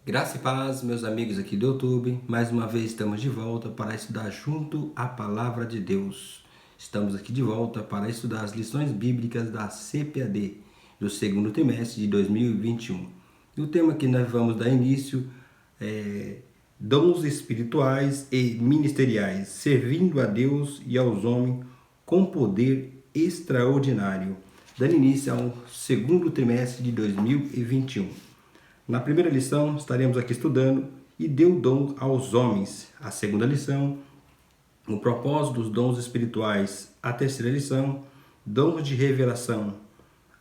Graça e paz, meus amigos aqui do YouTube. Mais uma vez estamos de volta para estudar junto a Palavra de Deus. Estamos aqui de volta para estudar as lições bíblicas da CPAD do segundo trimestre de 2021. E o tema que nós vamos dar início é dons espirituais e ministeriais, servindo a Deus e aos homens com poder extraordinário, dando início ao segundo trimestre de 2021. Na primeira lição, estaremos aqui estudando e deu dom aos homens. A segunda lição, o propósito dos dons espirituais. A terceira lição, dons de revelação.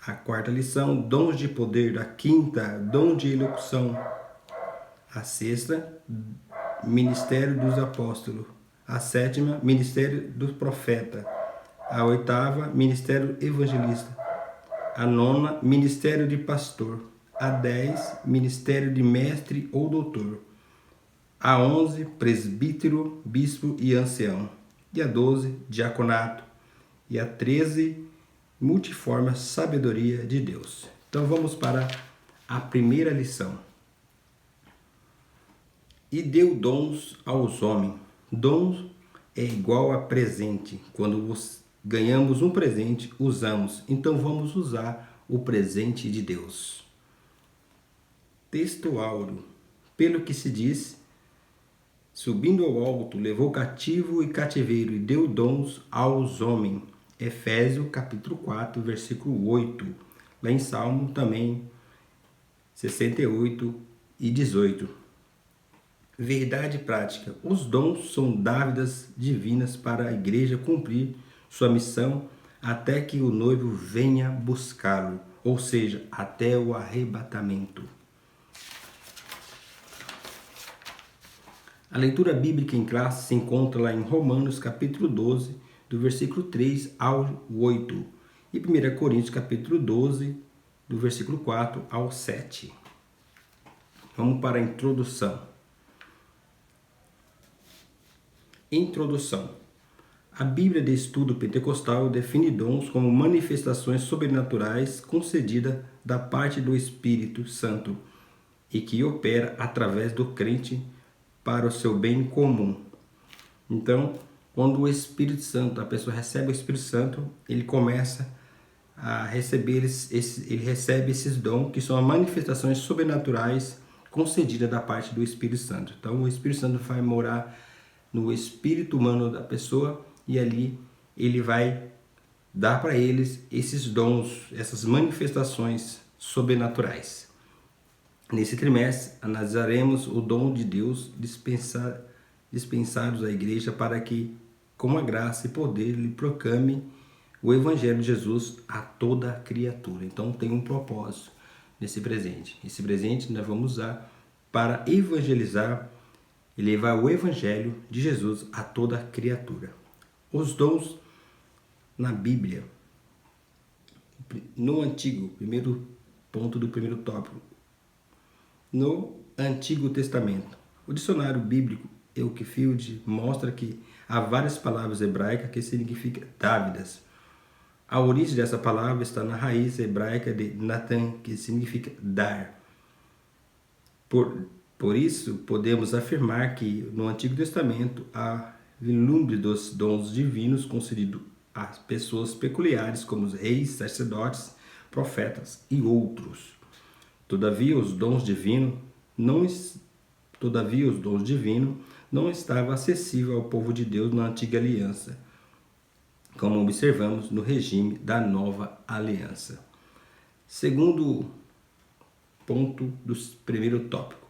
A quarta lição, dons de poder. A quinta, dom de elocução. A sexta, ministério dos apóstolos. A sétima, ministério do profeta. A oitava, ministério evangelista. A nona, ministério de pastor. A 10, ministério de mestre ou doutor. A 11, presbítero, bispo e ancião. E a 12, diaconato. E a 13, multiforme sabedoria de Deus. Então vamos para a primeira lição. E deu dons aos homens. Dons é igual a presente. Quando ganhamos um presente, usamos. Então vamos usar o presente de Deus. Texto áureo. Pelo que se diz, subindo ao alto, levou cativo e cativeiro e deu dons aos homens. Efésios capítulo 4, versículo 8. Lá em Salmo também 68 e 18. Verdade prática. Os dons são dádivas divinas para a igreja cumprir sua missão até que o noivo venha buscá-lo, ou seja, até o arrebatamento. A leitura bíblica em classe se encontra lá em Romanos capítulo 12, do versículo 3 ao 8, e 1 Coríntios capítulo 12, do versículo 4 ao 7. Vamos para a introdução. Introdução. A Bíblia de Estudo Pentecostal define dons como manifestações sobrenaturais concedidas da parte do Espírito Santo e que opera através do crente para o seu bem comum. Então, quando o Espírito Santo, a pessoa recebe o Espírito Santo, ele começa a receber ele recebe esses dons que são as manifestações sobrenaturais concedidas da parte do Espírito Santo. Então, o Espírito Santo vai morar no espírito humano da pessoa e ali ele vai dar para eles esses dons, essas manifestações sobrenaturais. Nesse trimestre, analisaremos o dom de Deus dispensados à igreja para que, com a graça e poder, lhe proclame o Evangelho de Jesus a toda a criatura. Então, tem um propósito nesse presente. Esse presente nós vamos usar para evangelizar e levar o Evangelho de Jesus a toda a criatura. Os dons na Bíblia. No Antigo, primeiro ponto do primeiro tópico. No Antigo Testamento. O dicionário bíblico Euclides mostra que há várias palavras hebraicas que significam dávidas. A origem dessa palavra está na raiz hebraica de Natan, que significa dar. Por isso, podemos afirmar que no Antigo Testamento há vislumbre dos dons divinos concedidos a pessoas peculiares como os reis, sacerdotes, profetas e outros. Todavia, os dons divinos não estavam acessíveis ao povo de Deus na Antiga Aliança, como observamos no regime da Nova Aliança. Segundo ponto do primeiro tópico,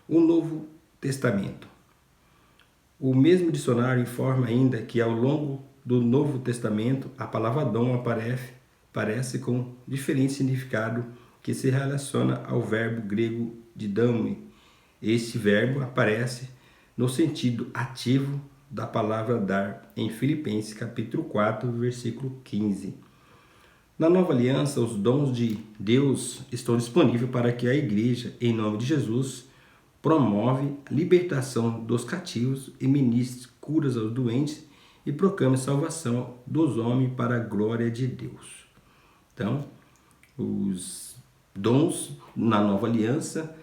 o Novo Testamento. O mesmo dicionário informa ainda que ao longo do Novo Testamento a palavra dom aparece com diferente significado que se relaciona ao verbo grego didame. Este verbo aparece no sentido ativo da palavra dar em Filipenses capítulo 4, versículo 15. Na Nova Aliança, os dons de Deus estão disponíveis para que a igreja, em nome de Jesus, promove a libertação dos cativos e ministre curas aos doentes e proclame salvação dos homens para a glória de Deus. Então, os dons na Nova Aliança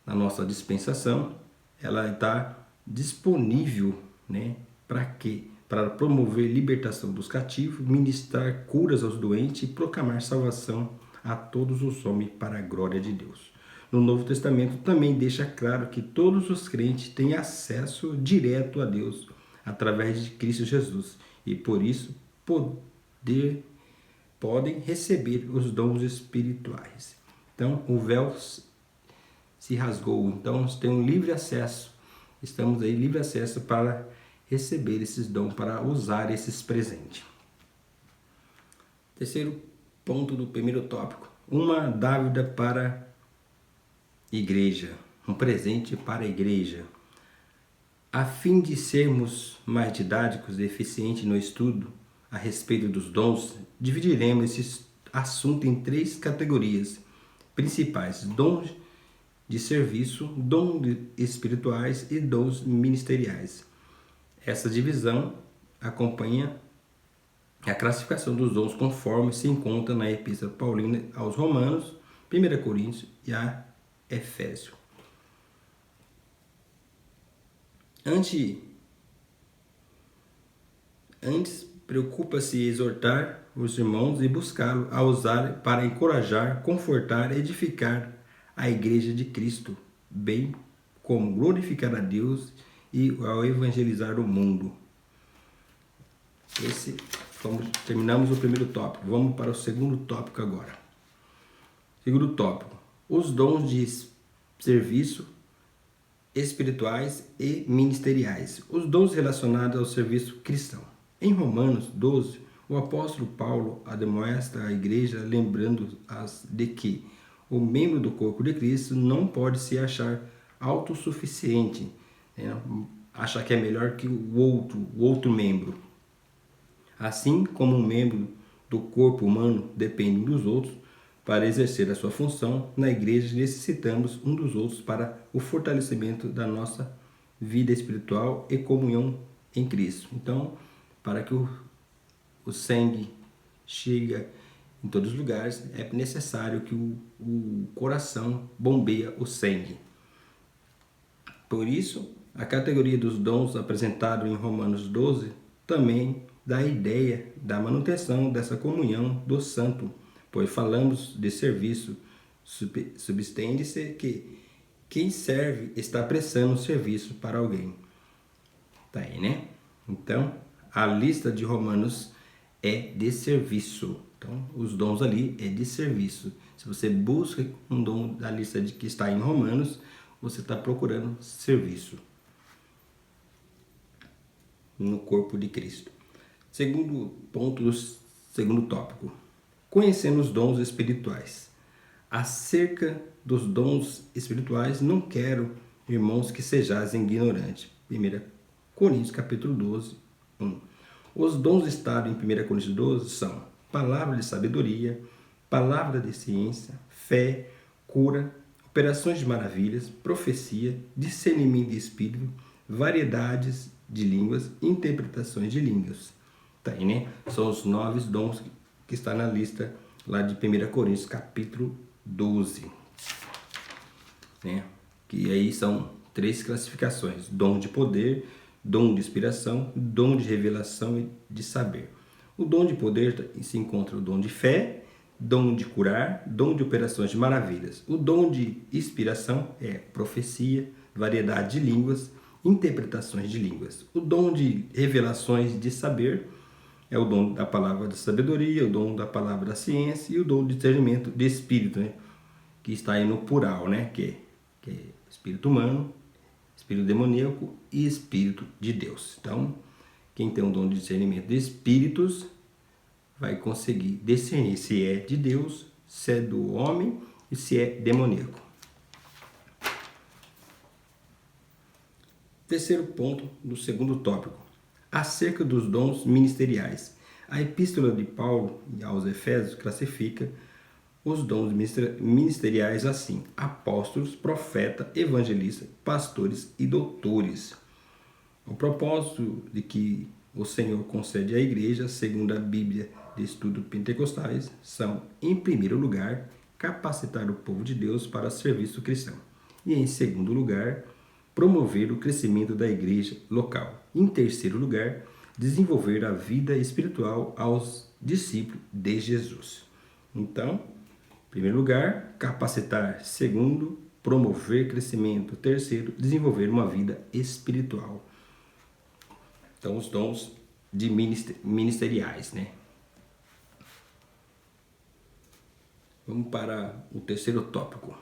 na nossa dispensação, ela está disponível, né? Para quê? Para promover libertação dos cativos, ministrar curas aos doentes e proclamar salvação a todos os homens para a glória de Deus. No Novo Testamento também deixa claro que todos os crentes têm acesso direto a Deus através de Cristo Jesus e por isso podem receber os dons espirituais. Então o véu se rasgou, então tem um livre acesso, estamos aí livre acesso para receber esses dons, para usar esses presentes. Terceiro ponto do primeiro tópico, uma dávida para igreja, um presente para a igreja. A fim de sermos mais didáticos e eficientes no estudo a respeito dos dons, dividiremos esse assunto em 3 categorias principais: dons de serviço, dons espirituais e dons ministeriais. Essa divisão acompanha a classificação dos dons conforme se encontra na Epístola Paulina aos Romanos, 1 Coríntios e a Efésios. Antes preocupa-se em exortar os irmãos e buscá-lo a usar para encorajar, confortar, edificar a igreja de Cristo, bem como glorificar a Deus e ao evangelizar o mundo. Terminamos o primeiro tópico. Vamos para o segundo tópico agora. Segundo tópico: os dons de serviço espirituais e ministeriais. Os dons relacionados ao serviço cristão. Em Romanos 12, o apóstolo Paulo admoesta a igreja lembrando-as de que o membro do corpo de Cristo não pode se achar autossuficiente, né? Achar que é melhor que o outro membro. Assim como um membro do corpo humano depende dos outros para exercer a sua função, na igreja necessitamos um dos outros para o fortalecimento da nossa vida espiritual e comunhão em Cristo. Então, para que o sangue chegue em todos os lugares, é necessário que o coração bombeie o sangue. Por isso, a categoria dos dons apresentado em Romanos 12 também dá a ideia da manutenção dessa comunhão do santo, pois falamos de serviço, substende-se que quem serve está prestando um serviço para alguém. Tá aí, né? Então, a lista de Romanos é de serviço. Então, os dons ali é de serviço. Se você busca um dom da lista que está em Romanos, você está procurando serviço no corpo de Cristo. Segundo ponto do segundo tópico: conhecendo os dons espirituais. Acerca dos dons espirituais, não quero, irmãos, que sejais ignorantes. 1 Coríntios capítulo 12, 1. Os dons listados em 1 Coríntios 12 são palavra de sabedoria, palavra de ciência, fé, cura, operações de maravilhas, profecia, discernimento de espírito, variedades de línguas, interpretações de línguas. Tá aí, né? São os 9 dons que está na lista lá de 1 Coríntios capítulo 12. Né? Que aí são 3 classificações: dom de poder, dom de inspiração, dom de revelação e de saber. O dom de poder se encontra o dom de fé, dom de curar, dom de operações de maravilhas. O dom de inspiração é profecia, variedade de línguas, interpretações de línguas. O dom de revelações de saber é o dom da palavra da sabedoria, o dom da palavra da ciência e o dom de discernimento de espírito, né? Que está aí no plural, né? Que é espírito humano, espírito demoníaco e espírito de Deus. Então, quem tem um dom de discernimento de espíritos vai conseguir discernir se é de Deus, se é do homem e se é demoníaco. Terceiro ponto do segundo tópico: acerca dos dons ministeriais. A epístola de Paulo aos Efésios classifica os dons ministeriais assim: apóstolos, profeta, evangelista, pastores e doutores. O propósito de que o Senhor concede à igreja, segundo a Bíblia de Estudo Pentecostais, são, em primeiro lugar, capacitar o povo de Deus para o serviço cristão. E em segundo lugar, promover o crescimento da igreja local. Em terceiro lugar, desenvolver a vida espiritual aos discípulos de Jesus. Então, em primeiro lugar, capacitar. Segundo, promover crescimento. Terceiro, desenvolver uma vida espiritual. Então, os dons de ministeriais, né? Vamos para o terceiro tópico.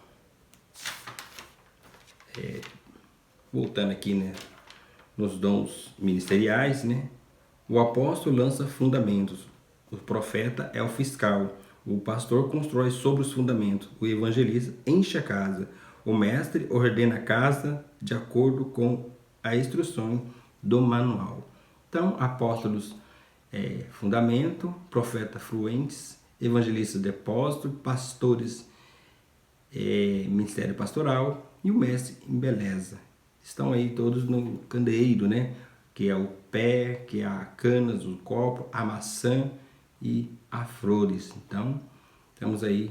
Voltando aqui, né, nos dons ministeriais, né? O apóstolo lança fundamentos. O profeta é o fiscal. O pastor constrói sobre os fundamentos. O evangelista enche a casa. O mestre ordena a casa de acordo com a instrução do manual. Então, apóstolos fundamento, profeta fluentes, evangelistas depósito, pastores ministério pastoral e o mestre embeleza. Estão aí todos no candeeiro, né? Que é o pé, que é a canas, o copo, a maçã e a flores. Então, temos aí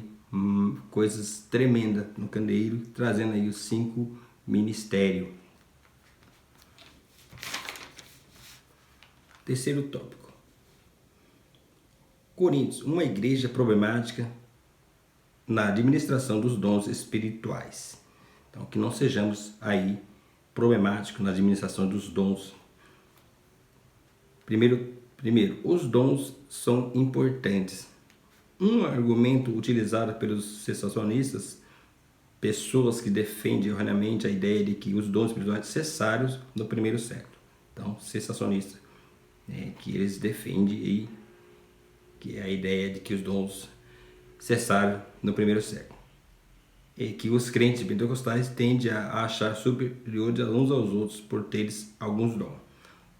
coisas tremendas no candeeiro, trazendo aí os 5 ministérios. Terceiro tópico. Coríntios, uma igreja problemática na administração dos dons espirituais. Então, que não sejamos aí problemáticos na administração dos dons. Primeiro, os dons são importantes. Um argumento utilizado pelos cessacionistas, pessoas que defendem erroneamente a ideia de que os dons espirituais cessaram no primeiro século. Então, cessacionistas, que eles defendem aí, que é a ideia de que os dons cessaram no primeiro século. E que os crentes pentecostais tendem a achar superiores uns aos outros por teres alguns dons.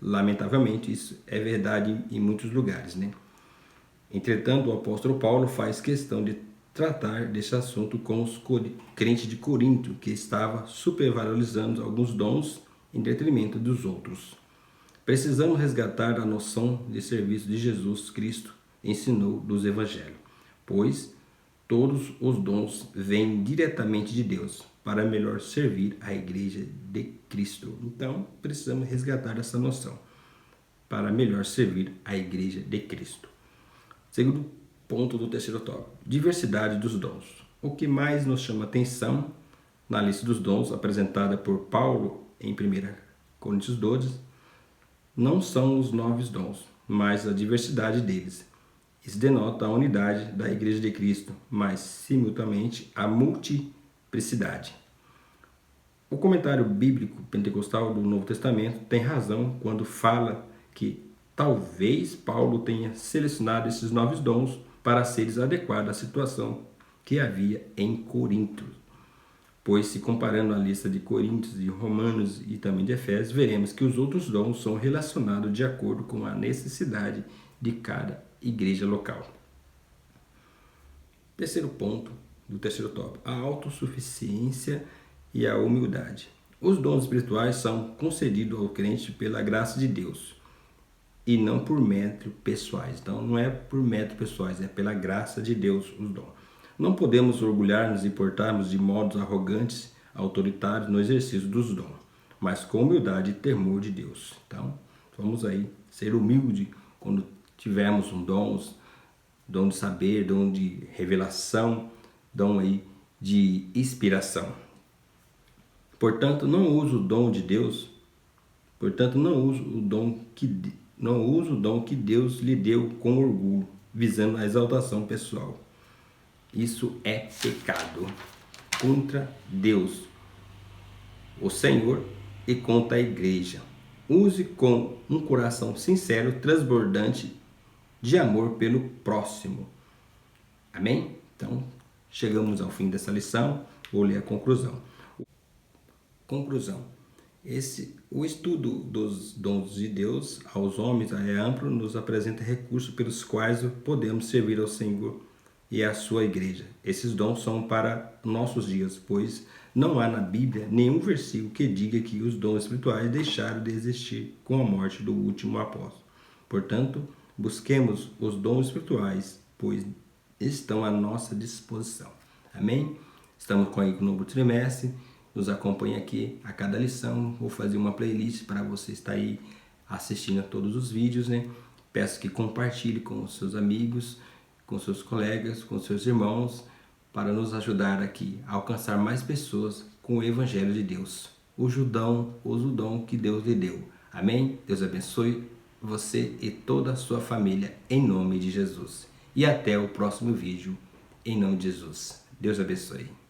Lamentavelmente, isso é verdade em muitos lugares, né? Entretanto, o apóstolo Paulo faz questão de tratar desse assunto com os crentes de Corinto, que estava supervalorizando alguns dons em detrimento dos outros. Precisamos resgatar a noção de serviço de Jesus Cristo ensinou dos evangelhos, pois todos os dons vêm diretamente de Deus para melhor servir a igreja de Cristo. Então, precisamos resgatar essa noção para melhor servir a igreja de Cristo. Segundo ponto do terceiro tópico, diversidade dos dons. O que mais nos chama atenção na lista dos dons apresentada por Paulo em 1 Coríntios 12 não são os 9 dons, mas a diversidade deles. Isso denota a unidade da Igreja de Cristo, mas simultaneamente a multiplicidade. O comentário bíblico pentecostal do Novo Testamento tem razão quando fala que talvez Paulo tenha selecionado esses 9 dons para seres adequados à situação que havia em Corinto. Pois, se comparando a lista de Coríntios, de Romanos e também de Efésios, veremos que os outros dons são relacionados de acordo com a necessidade de cada igreja local. Terceiro ponto do terceiro tópico, a autossuficiência e a humildade. Os dons espirituais são concedidos ao crente pela graça de Deus e não por méritos pessoais. Então, não é por méritos pessoais, é pela graça de Deus os dons. Não podemos orgulhar-nos e portarmos de modos arrogantes, autoritários no exercício dos dons, mas com humildade e temor de Deus. Então, vamos aí ser humildes quando tivermos um dom de saber, dom de revelação, dom aí de inspiração. Portanto, não use o dom de Deus, não use o dom que Deus lhe deu com orgulho, visando a exaltação pessoal. Isso é pecado contra Deus, o Senhor, e contra a igreja. Use com um coração sincero, transbordante de amor pelo próximo. Amém? Então, chegamos ao fim dessa lição. Vou ler a conclusão. Conclusão. O estudo dos dons de Deus aos homens é amplo, nos apresenta recursos pelos quais podemos servir ao Senhor e à sua igreja. Esses dons são para nossos dias, pois não há na Bíblia nenhum versículo que diga que os dons espirituais deixaram de existir com a morte do último apóstolo. Portanto, busquemos os dons espirituais, pois estão à nossa disposição. Amém? Estamos aí com o novo trimestre nos acompanhe aqui a cada lição. Vou fazer uma playlist para você estar aí assistindo a todos os vídeos, né? Peço que compartilhe com os seus amigos, com seus colegas, com seus irmãos, para nos ajudar aqui a alcançar mais pessoas com o Evangelho de Deus. Use o dom que Deus lhe deu. Amém? Deus abençoe você e toda a sua família, em nome de Jesus. E até o próximo vídeo, em nome de Jesus. Deus abençoe.